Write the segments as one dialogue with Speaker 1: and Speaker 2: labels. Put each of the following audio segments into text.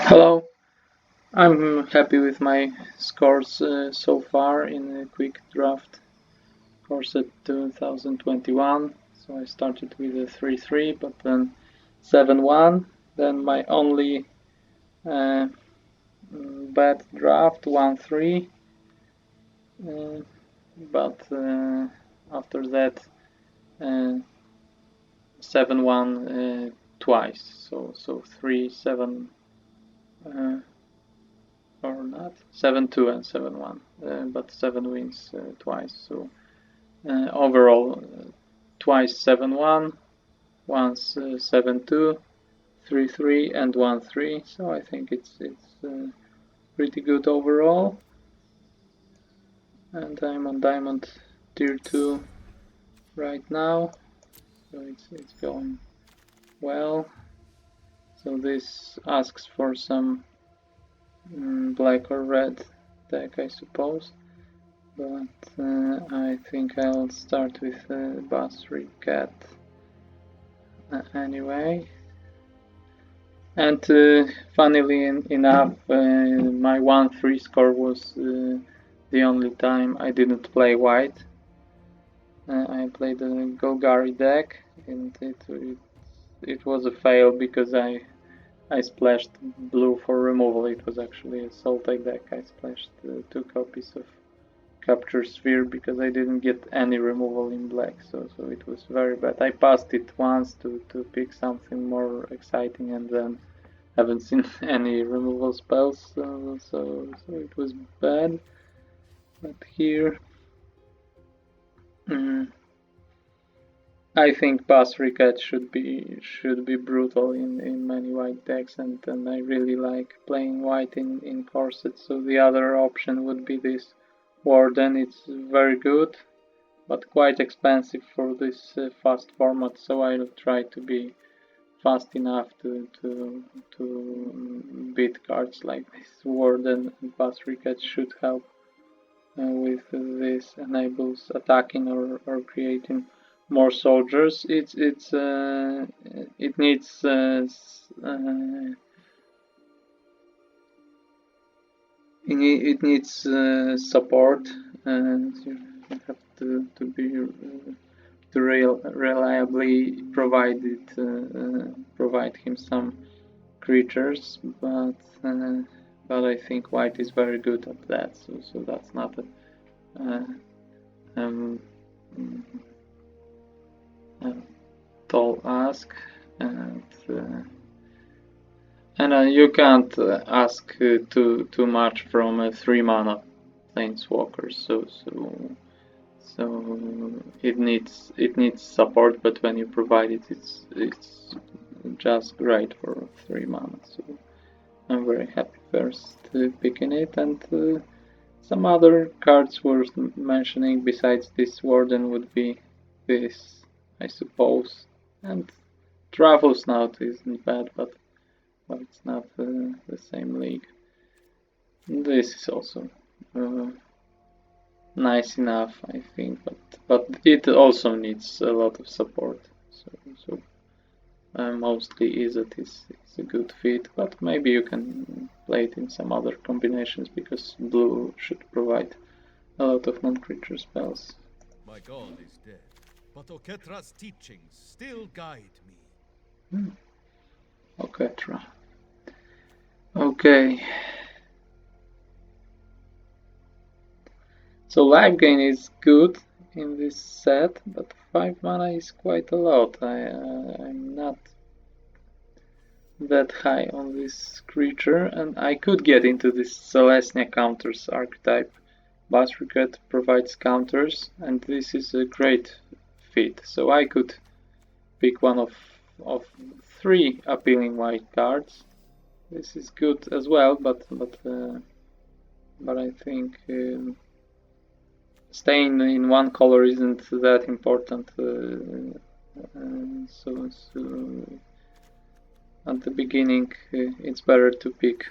Speaker 1: Hello, I'm happy with my scores so far in a quick draft course at 2021. So I started with a 3-3, but then 7-1. Then my only uh, bad draft 1-3, uh, but after that uh, 7-1 twice. So 3-7. Or not 7-2 and 7-1, but 7 wins twice. So overall, twice 7-1, once 7-2, 3-3, and 1-3. So I think it's pretty good overall. And I'm on Diamond Tier 2 right now, so it's going well. So this asks for some black or red deck, I suppose. But I think I'll start with Basri Cat anyway. And funnily enough, my 1-3 score was the only time I didn't play white. I played a Golgari deck, and it was a fail because I splashed blue for removal. It was actually a Sultai deck. I splashed 2 copies of Capture Sphere because I didn't get any removal in black, so it was very bad. I passed it once to pick something more exciting, and then haven't seen any removal spells, so it was bad. But here, I think Basrikat should be brutal in many white decks, and I really like playing white in Corset. So the other option would be this Warden. It's very good, but quite expensive for this fast format, so I'll try to be fast enough to beat cards like this. Warden and Basrikat should help with this, enables attacking or creating more soldiers. It needs it needs support, and you have to be to reliably provide him some creatures, but I think white is very good at that, so that's not a um, tall ask, and you can't ask too much from a 3 mana planeswalker, so it needs support, but when you provide it, it's just great for 3 mana. So I'm very happy first picking it, and some other cards worth mentioning besides this Warden would be this, I suppose, and Travel Snout isn't bad, but it's not the same league. This is also nice enough, I think, but it also needs a lot of support. So mostly Izzet is a good fit, but maybe you can play it in some other combinations because blue should provide a lot of non-creature spells.
Speaker 2: My god is dead, but Oketra's teachings still guide me.
Speaker 1: Oketra. Okay. So life gain is good in this set, but 5 mana is quite a lot. I'm not that high on this creature, and I could get into this Celestia counters archetype. Basrikat provides counters, and this is a great fit. So I could pick one of 3 appealing white cards. This is good as well, but I think staying in one color isn't that important. So at the beginning, it's better to pick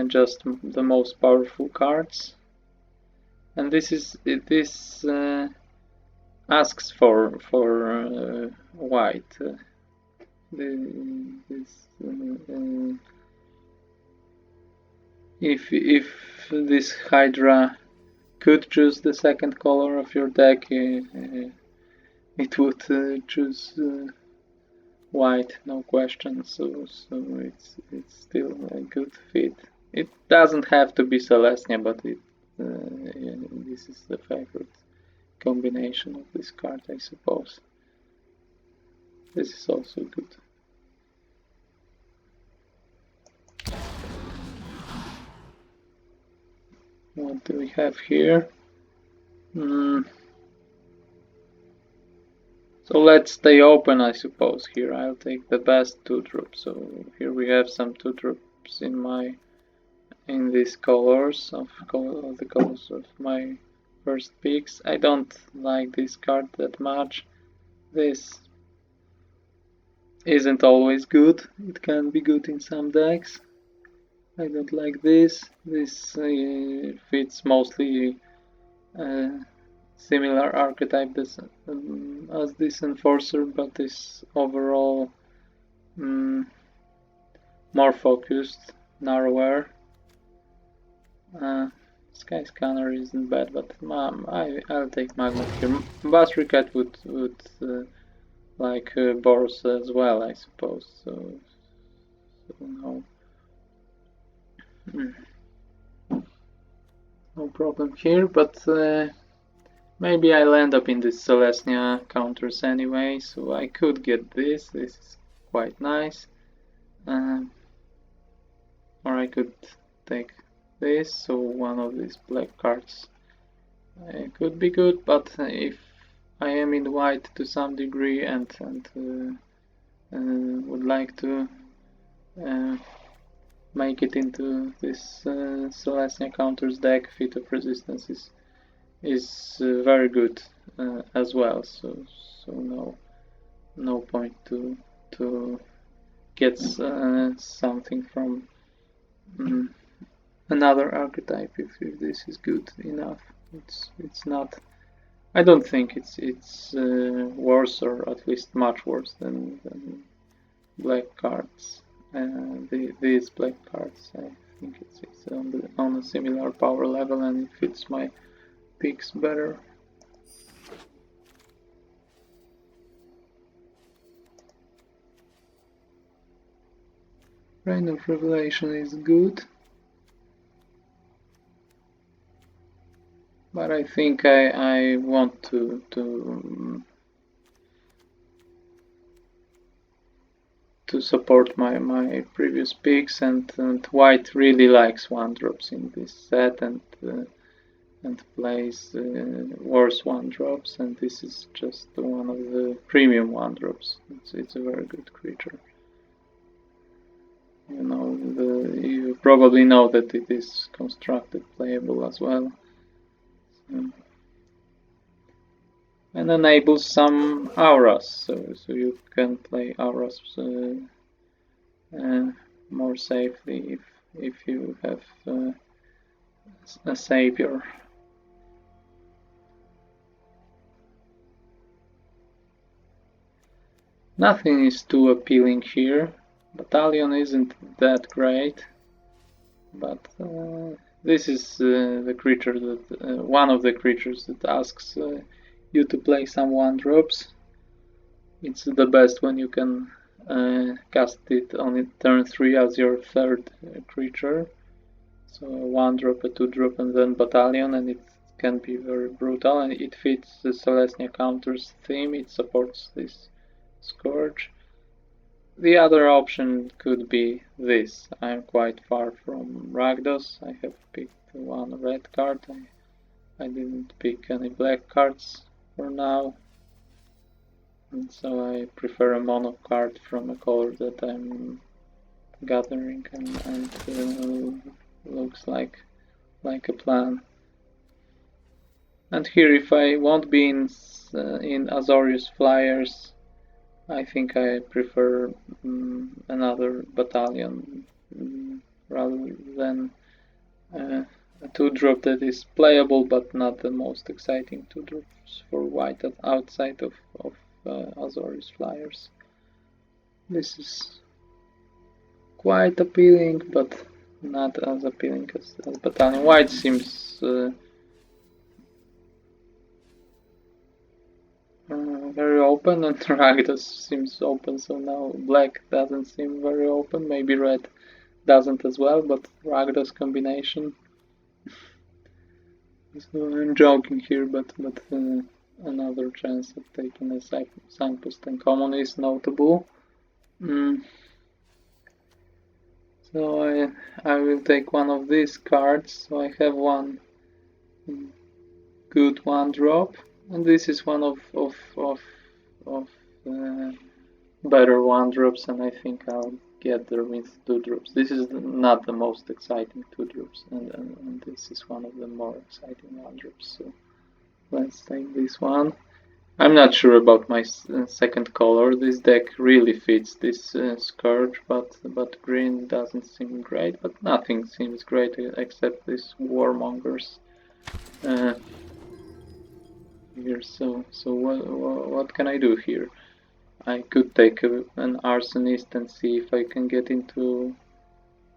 Speaker 1: just the most powerful cards. And this asks for white. if this Hydra could choose the second color of your deck, it would choose white, no question. So it's still a good fit. It doesn't have to be Celestia, but yeah, this is the favorite combination of this card, I suppose. This is also good. What do we have here? So let's stay open, I suppose. Here I'll take the best 2-drop. So here we have some 2-drops in these colors of the colors of my first picks. I don't like this card that much. This isn't always good. It can be good in some decks. I don't like this. This fits mostly similar archetype as this Enforcer, but is overall more focused, narrower. Sky Scanner isn't bad, but I'll take Magma here. Basricat would like Boros as well, I suppose. So no. No problem here, but maybe I'll end up in this Celestia counters anyway, so I could get this. This is quite nice. Or I could take this, so one of these black cards could be good, but if I am in white to some degree and would like to make it into this Celestia counters deck, Feat of Resistance is very good as well. So no point to get something from another archetype if this is good enough. It's not. I don't think it's worse, or at least much worse than black cards. These black cards, I think it's on a similar power level, and it fits my picks better. Rain of Revelation is good, but I think I want to support my previous picks, and white really likes 1-drops in this set, and plays worse 1-drops, and this is just one of the premium 1-drops. It's a very good creature. You probably know that it is constructed playable as well. And enables some auras, so you can play auras more safely if you have a savior. Nothing is too appealing here. Battalion isn't that great, but this is the creature that one of the creatures that asks you to play some 1-drops. It's the best when you can cast it on turn 3 as your third creature. So a 1-drop, a 2-drop, and then Battalion, and it can be very brutal, and it fits the Celestia counters theme. It supports this Scourge. The other option could be this. I'm quite far from Rakdos. I have picked one red card. I didn't pick any black cards for now. And so I prefer a mono card from a color that I'm gathering, and looks like a plan. And here, if I won't be in Azorius Flyers, I think I prefer another Battalion rather than a 2-drop that is playable but not the most exciting 2-drops for white outside of Azorius Flyers. This is quite appealing, but not as appealing as Battalion. White seems very open, and Ragdos seems open, so now black doesn't seem very open. Maybe red doesn't as well, but Ragdos combination. So I'm joking here, but another chance of taking a signpost and common is notable. So I will take one of these cards. So I have one good one drop, and this is one of better one drops, and I think I'll get there with two drops. This is not the most exciting two drops, and this is one of the more exciting one drops. So let's take this one. I'm not sure about my second color. This deck really fits this Scourge, but green doesn't seem great. But nothing seems great except this Warmongers here. So what can I do here? I could take an Arsonist and see if I can get into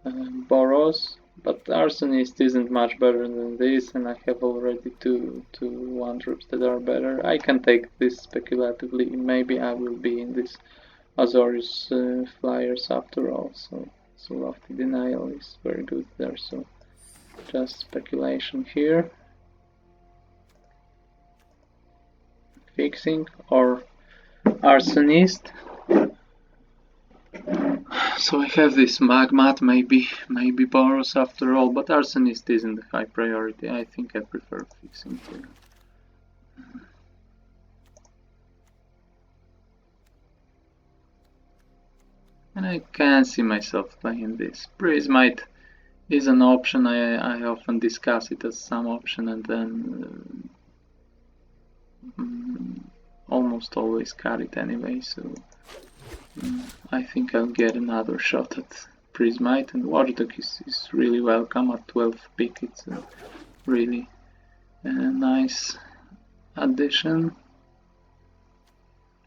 Speaker 1: Boros, but Arsonist isn't much better than this, and I have already two one drops that are better. I can take this speculatively. Maybe I will be in this Azorius Flyers after all. So Lofty Denial is very good there. So just speculation here. Fixing or Arsonist. So I have this Magmat, maybe Boros after all, but Arsonist isn't a high priority. I think I prefer fixing here. And I can see myself playing this. Prismite is an option. I often discuss it as some option, and then almost always cut it anyway. So I think I'll get another shot at Prismite, and Watchdog is really welcome at 12th pick. It's a really nice addition.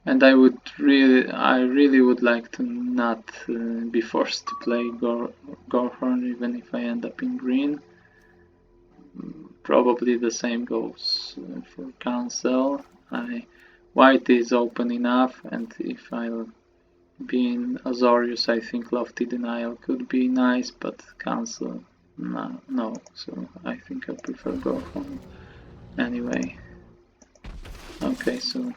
Speaker 1: And I really would like to not be forced to play Gorhorn even if I end up in green. Probably the same goes for Council. White is open enough, and if I'll be in Azorius, I think Lofty Denial could be nice, but Council, no. So I think I prefer Gorhorn anyway. Okay, so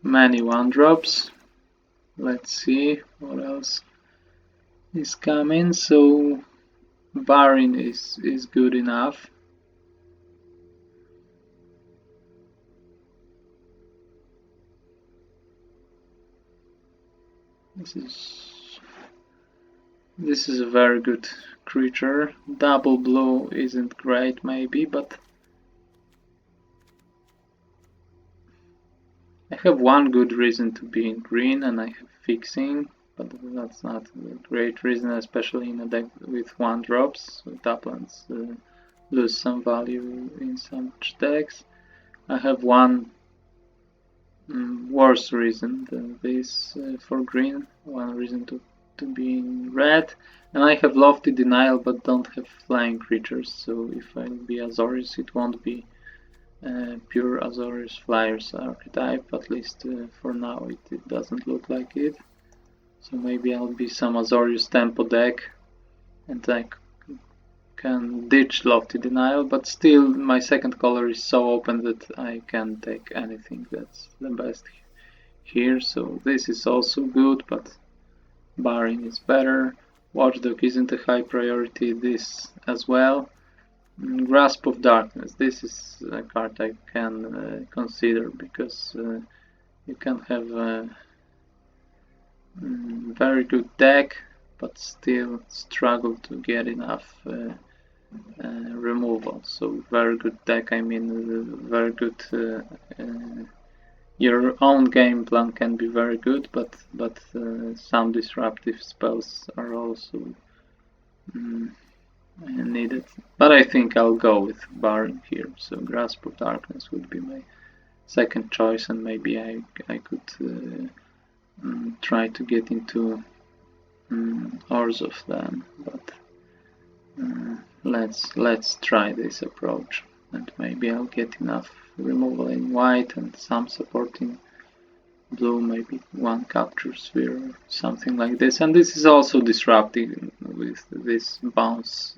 Speaker 1: many one drops. Let's see what else is coming. So Barin is good enough. This is a very good creature. Double blow isn't great maybe, but I have one good reason to be in green, and I have fixing, but that's not a great reason, especially in a deck with one drops. So Taplands lose some value in some decks. I have one worse reason than this for green. One reason to be in red, and I have Lofty Denial but don't have flying creatures, so if I'll be Azorius it won't be pure Azorius Flyers archetype, at least for now it doesn't look like it. So maybe I'll be some Azorius Tempo deck and I can ditch Lofty Denial, but still my second color is so open that I can take anything that's the best here. So this is also good, but Barin is better. Watchdog isn't a high priority, this as well. Grasp of Darkness, this is a card I can consider, because you can have a very good deck but still struggle to get enough removal. So very good deck, I mean very good your own game plan can be very good, but some disruptive spells are also needed. But I think I'll go with Baron here. So Grasp of Darkness would be my second choice, and maybe I could try to get into Orzhov then. But Let's try this approach, and maybe I'll get enough removal in white and some support in blue, maybe one capture sphere or something like this. And this is also disrupting with this bounce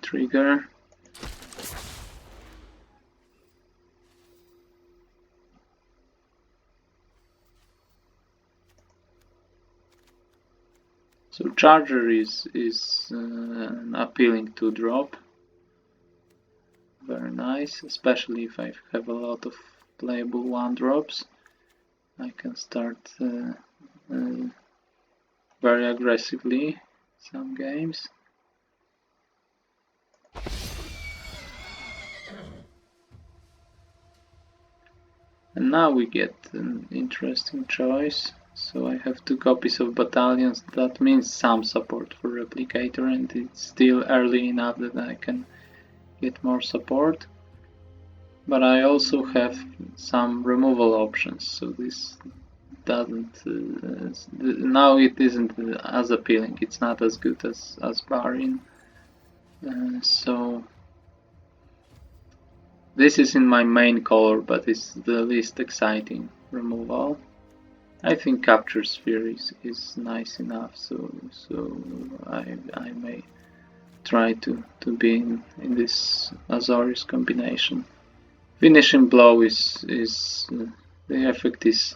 Speaker 1: trigger. So charger is appealing to drop. Very nice, especially if I have a lot of playable 1-drops. I can start very aggressively some games. And now we get an interesting choice. So I have 2 copies of battalions. That means some support for replicator, and it's still early enough that I can get more support. But I also have some removal options, so this doesn't now it isn't as appealing. It's not as good as Barin. So this is in my main color, but it's the least exciting removal. I think capture sphere is nice enough, so I may try to be in this Azorius combination. Finishing blow is the effect is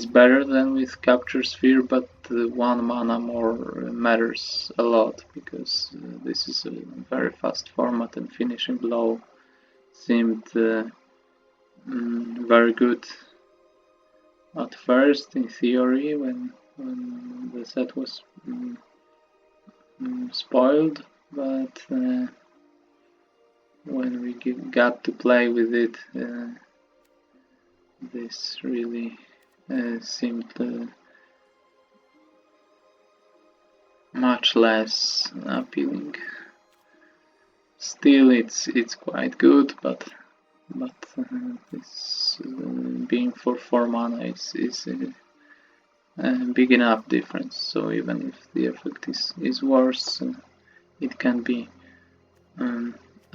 Speaker 1: better than with capture sphere, but 1 mana more matters a lot, because this is a very fast format, and finishing blow seemed very good at first, in theory, when the set was spoiled, but when we got to play with it, this really seemed much less appealing. Still, it's quite good, but this being for 4 mana is a big enough difference. So even if the effect is worse, it can be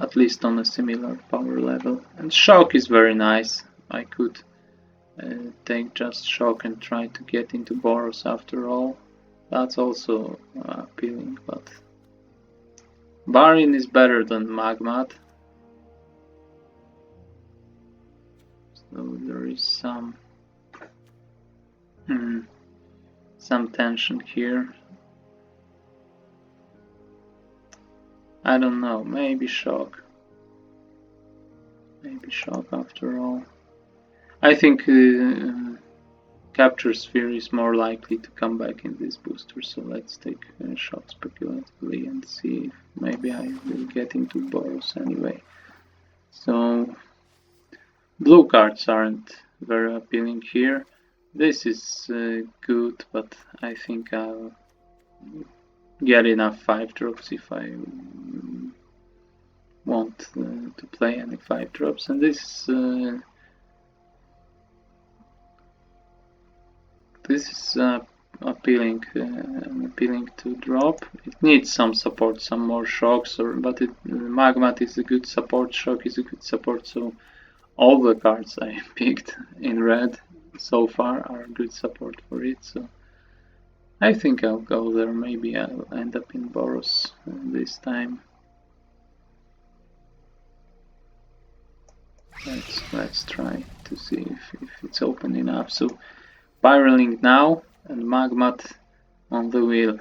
Speaker 1: at least on a similar power level. And shock is very nice. I could take just shock and try to get into Boros after all. That's also appealing, but Barin is better than Magmat. So there is some tension here. I don't know, maybe shock. Maybe shock after all. I think capture sphere is more likely to come back in this booster, so let's take shock speculatively and see if maybe I will get into Boros anyway. So blue cards aren't very appealing here. This is good, but I think I'll get enough 5-drops if I want to play any 5-drops, and this is appealing to drop. It needs some support, some more shocks, but Magmat is a good support, shock is a good support, so all the cards I picked in red so far are good support for it. So I think I'll go there. Maybe I'll end up in Boros this time. Let's try to see if it's open enough. So Pyroling now and Magmat on the wheel.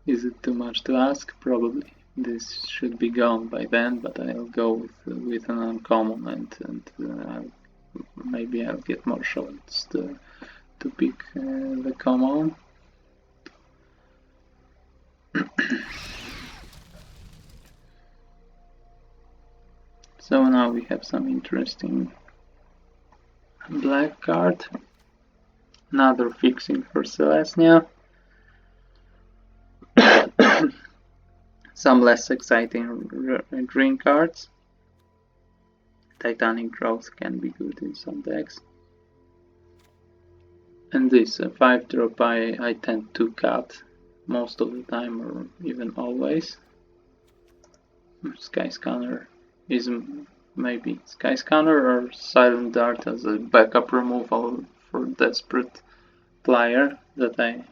Speaker 1: Is it too much to ask? Probably. This should be gone by then, but I'll go with an uncommon, and maybe I'll get more shots to pick the common. So now we have some interesting black card. Another fixing for Celestia. Some less exciting green cards. Titanic Growth can be good in some decks. And this 5-drop I tend to cut most of the time or even always. Sky Scanner is maybe Sky Scanner or Silent Dart as a backup removal for desperate player that I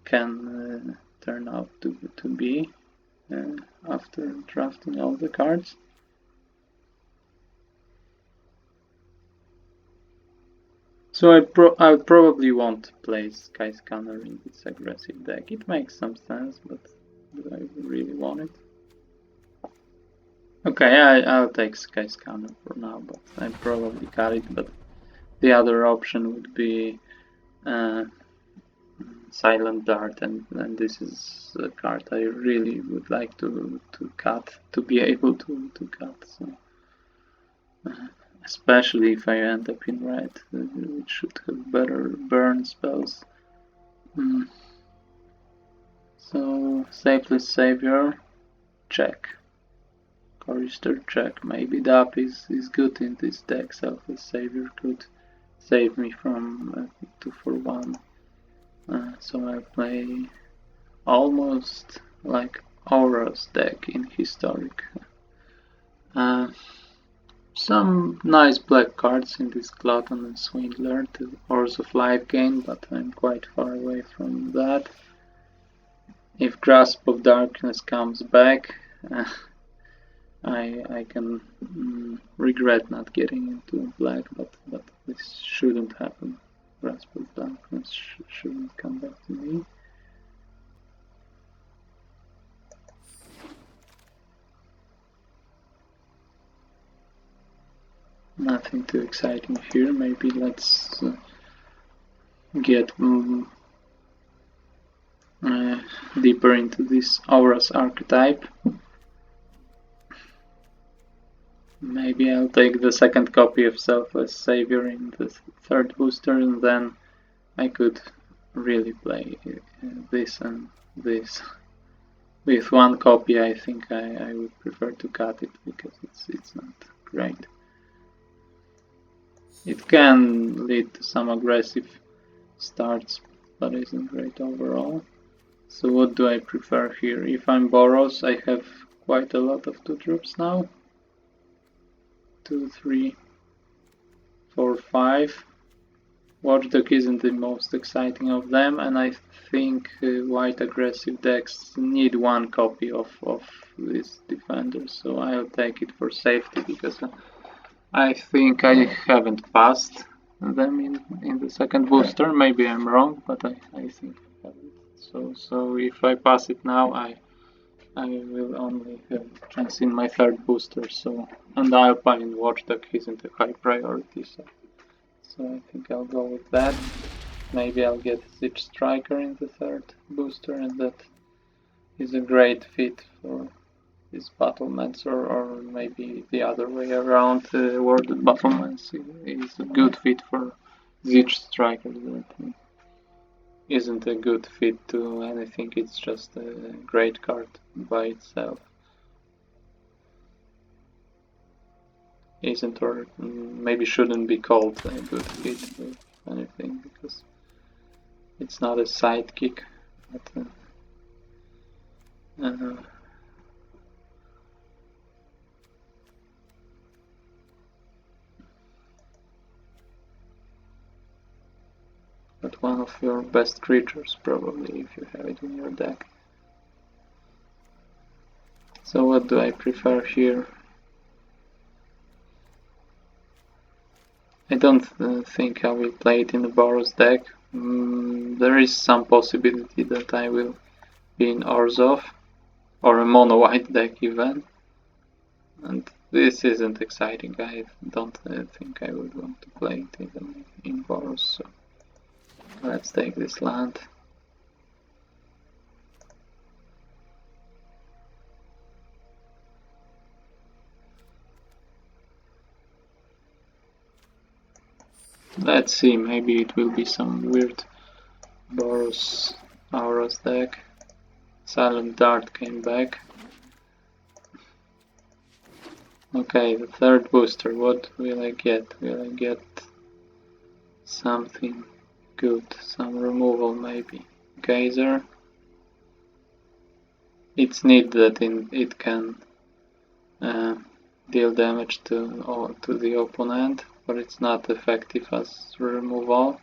Speaker 1: can turn out to be after drafting all the cards. So I probably won't play Sky Scanner in this aggressive deck. It makes some sense, but do I really want it? Okay, I'll take Sky Scanner for now, but I probably got it. But the other option would be Silent Dart, and this is a card I really would like to cut, to be able to cut. So, especially if I end up in red, it should have better burn spells. So, Safeless Savior, check. Chorister, check. Maybe DAP is good in this deck. Selfless Savior could save me from 2 for 1. So I play almost like Aura's deck in Historic. Some nice black cards in this Glutton and Swindler to Ores of Life gain, but I'm quite far away from that. If Grasp of Darkness comes back, I can regret not getting into black, but this shouldn't happen. Grasp of Darkness shouldn't come back to me. Nothing too exciting here. Maybe let's get deeper into this Aura's archetype. Maybe I'll take the second copy of Selfless Savior in the third booster, and then I could really play this and this. With one copy, I think I would prefer to cut it because it's not great. It can lead to some aggressive starts, but isn't great overall. So what do I prefer here? If I'm Boros, I have quite a lot of 2-drops now. 2, 3, 4, 5. Watchdog isn't the most exciting of them, and I think white aggressive decks need one copy of this defender, so I'll take it for safety because I think I haven't passed them in the second booster. Maybe I'm wrong, but I think I have it. So if I pass it now, I will only have a chance in my third booster. So, and Alpine Watchdog isn't a high priority, so I think I'll go with that. Maybe I'll get Siege Striker in the third booster, and that is a great fit for these battlements, or maybe the other way around. Worded battlements is a good fit for Siege Striker. That isn't a good fit to anything. It's just a great card by itself. Isn't, or maybe shouldn't be called a good fit with anything because it's not a sidekick, but but one of your best creatures probably if you have it in your deck. So what do I prefer here? I don't think I will play it in the Boros deck. There is some possibility that I will be in Orzhov or a mono white deck even, and this isn't exciting. I don't think I would want to play it even in Boros, so let's take this land. Let's see, maybe it will be some weird Boros Aura's deck. Silent Dart came back. Okay, the third booster, what will I get? Will I get something good? Some removal maybe? Geyser. It's neat that it can deal damage to the opponent, but it's not effective as removal.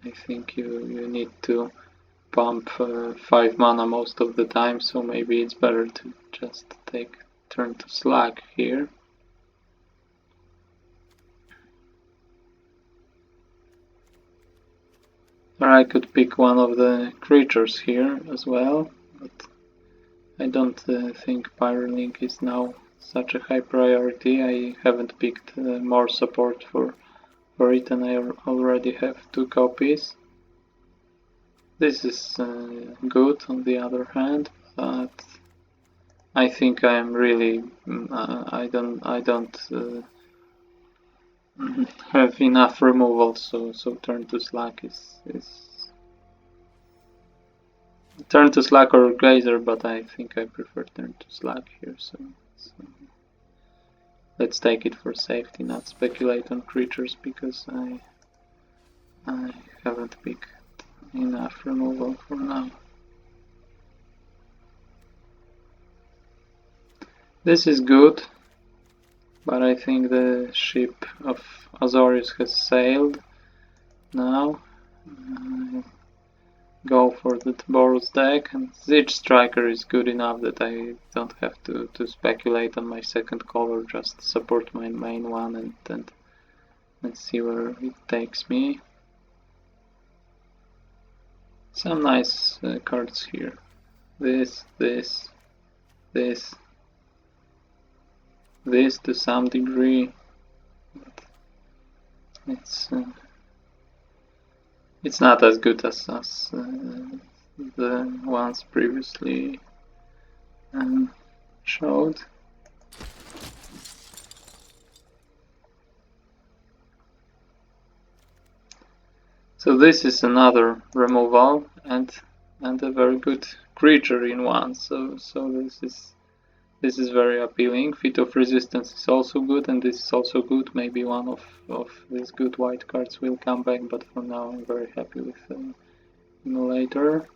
Speaker 1: I think you need to pump 5 mana most of the time, so maybe it's better to just take turn to slack here. Or I could pick one of the creatures here as well, but I don't think Pyrolink is now such a high priority. I haven't picked more support for it, and I already have 2 copies. This is good on the other hand, but I think I am really I don't have enough removal, so turn to slack is turn to slack or geyser, but I think I prefer turn to slack here, so let's take it for safety, not speculate on creatures, because I haven't picked enough removal for now. This is good, but I think the ship of Azorius has sailed now. Go for the Boros deck, and Siege Striker is good enough that I don't have to speculate on my second color, just support my main one and see where it takes me. Some nice cards here. This to some degree, but it's not as good as the ones previously showed. So this is another removal and a very good creature in one. So this is very appealing. Feat of Resistance is also good, and this is also good. Maybe one of these good white cards will come back, but for now I'm very happy with Emulator.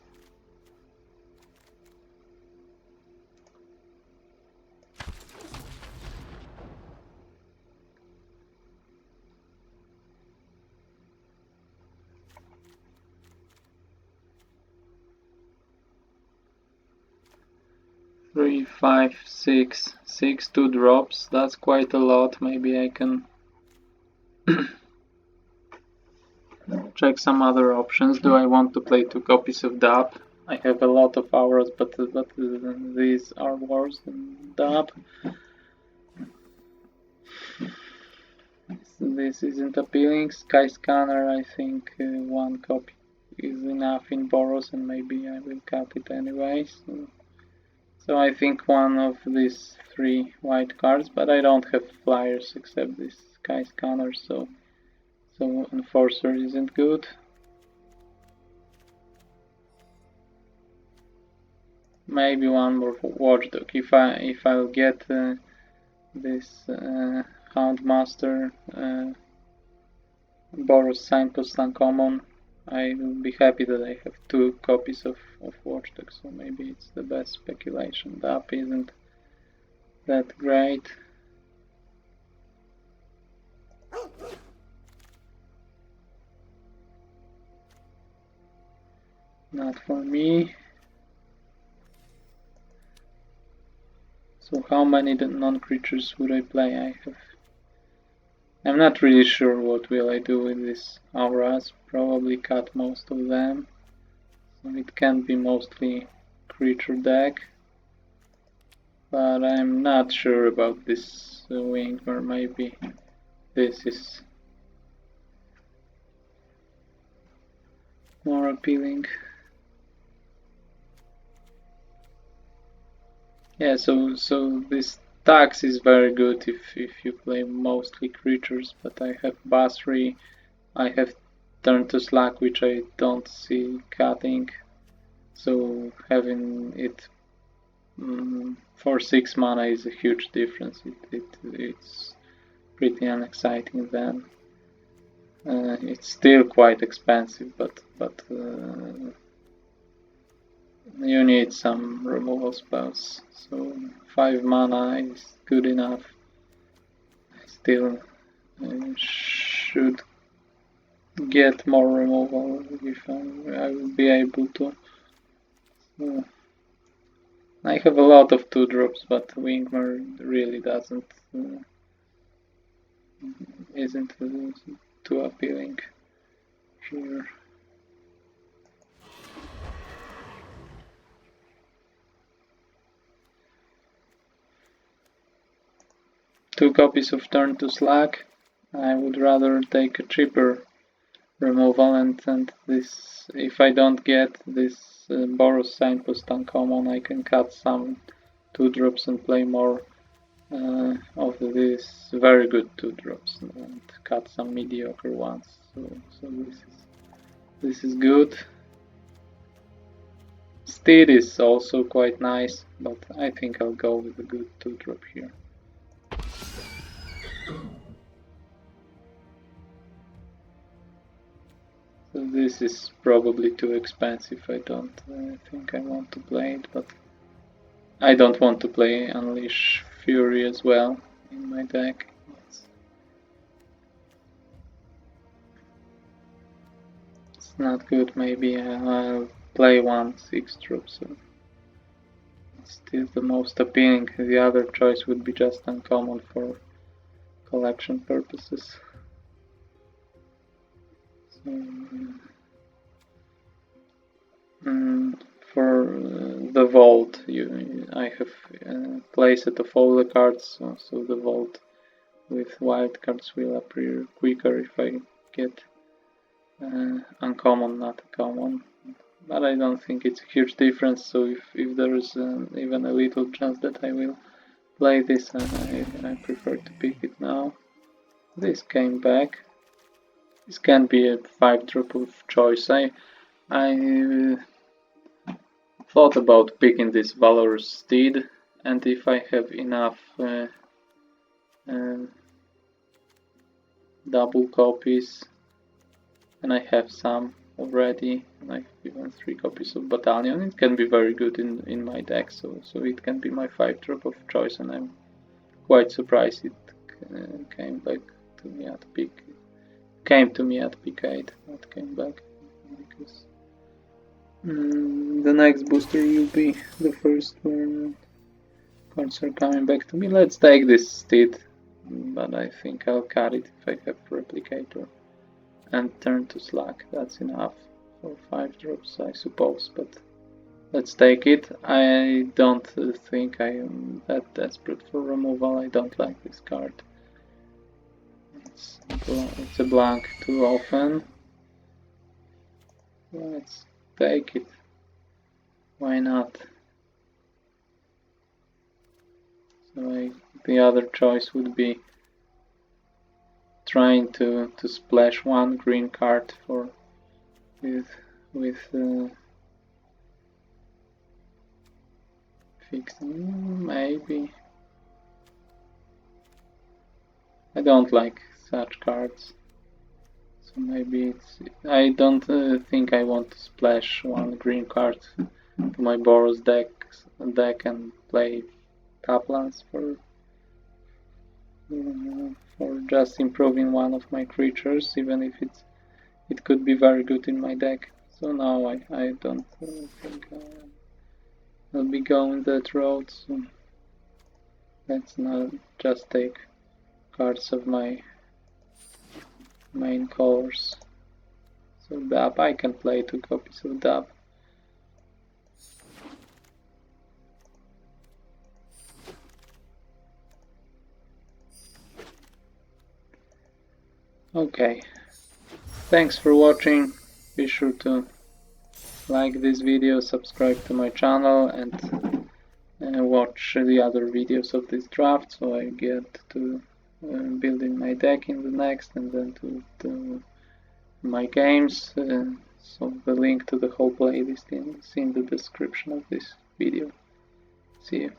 Speaker 1: Three, 5, 6, 6, 2 drops. That's quite a lot. Maybe I can check some other options. Do I want to play 2 copies of DAP? I have a lot of auras, but these are worse than DAP. This isn't appealing. Sky Scanner, I think 1 copy is enough in Boros, and maybe I will cut it anyway. So I think one of these 3 white cards, but I don't have flyers except this Sky Scanner, so Enforcer isn't good. Maybe one more Watchdog. If I'll get this Houndmaster Boros Signpost uncommon, I will be happy that I have 2 copies of Watchdog, so maybe it's the best speculation. The app isn't that great. Not for me. So how many non-creatures would I play? I'm not really sure what will I do with these auras. Probably cut most of them. So it can be mostly creature deck. But I'm not sure about this wing, or maybe this is more appealing. Yeah, so this tax is very good if you play mostly creatures, but I have Basri, I have Turn to Slack, which I don't see cutting, so having it for 6 mana is a huge difference. It's pretty unexciting then. It's still quite expensive, but You need some removal spells, so 5 mana is good enough. Still should get more removal if I will be able to. So, I have a lot of 2-drops, but Wingmar really isn't too appealing here. Two copies of Turn to Slack. I would rather take a cheaper removal, and this, if I don't get this Boros Signpost uncommon, I can cut some 2-drops and play more of these very good 2-drops and cut some mediocre ones. So this is good. Steed is also quite nice, but I think I'll go with a good 2-drop here. So this is probably too expensive. I don't think I want to play it, but I don't want to play Unleash Fury as well in my deck. It's not good. Maybe I'll play one 6-drop. So it's still the most appealing. The other choice would be just uncommon for collection purposes. So, for the vault, I have placed of all the cards, so the vault with wild cards will appear quicker if I get uncommon, not a common. But I don't think it's a huge difference, so if there is even a little chance that I will play this, I prefer to pick it now. This came back. This can be a 5-drop of choice. I thought about picking this Valorous Steed, and if I have enough double copies, and I have some already, and I have even 3 copies of Battalion, it can be very good in my deck, so it can be my 5-drop of choice, and I'm quite surprised it came back to me at pick 8, not came back, because the next booster will be the first where cards are coming back to me. Let's take this Steed, but I think I'll cut it if I have Replicator and Turn to Slack. That's enough for 5-drops, I suppose, but let's take it. I don't think I am that desperate for removal. I don't like this card. It's a blank too often. Let's take it. Why not? So the other choice would be trying to splash one green card for with fixing, maybe. I don't like such cards, so maybe it's. I don't think I want to splash one green card to my Boros deck and play Taplans for just improving one of my creatures, even if it could be very good in my deck. So now I don't think I'll be going that road. So let's not just take cards of my main colors. So Dab, I can play 2 copies of Dab. Okay, thanks for watching. Be sure to like this video, subscribe to my channel, and watch the other videos of this draft, so I get to building my deck in the next, and then to my games. So the link to the whole playlist is in the description of this video. See you.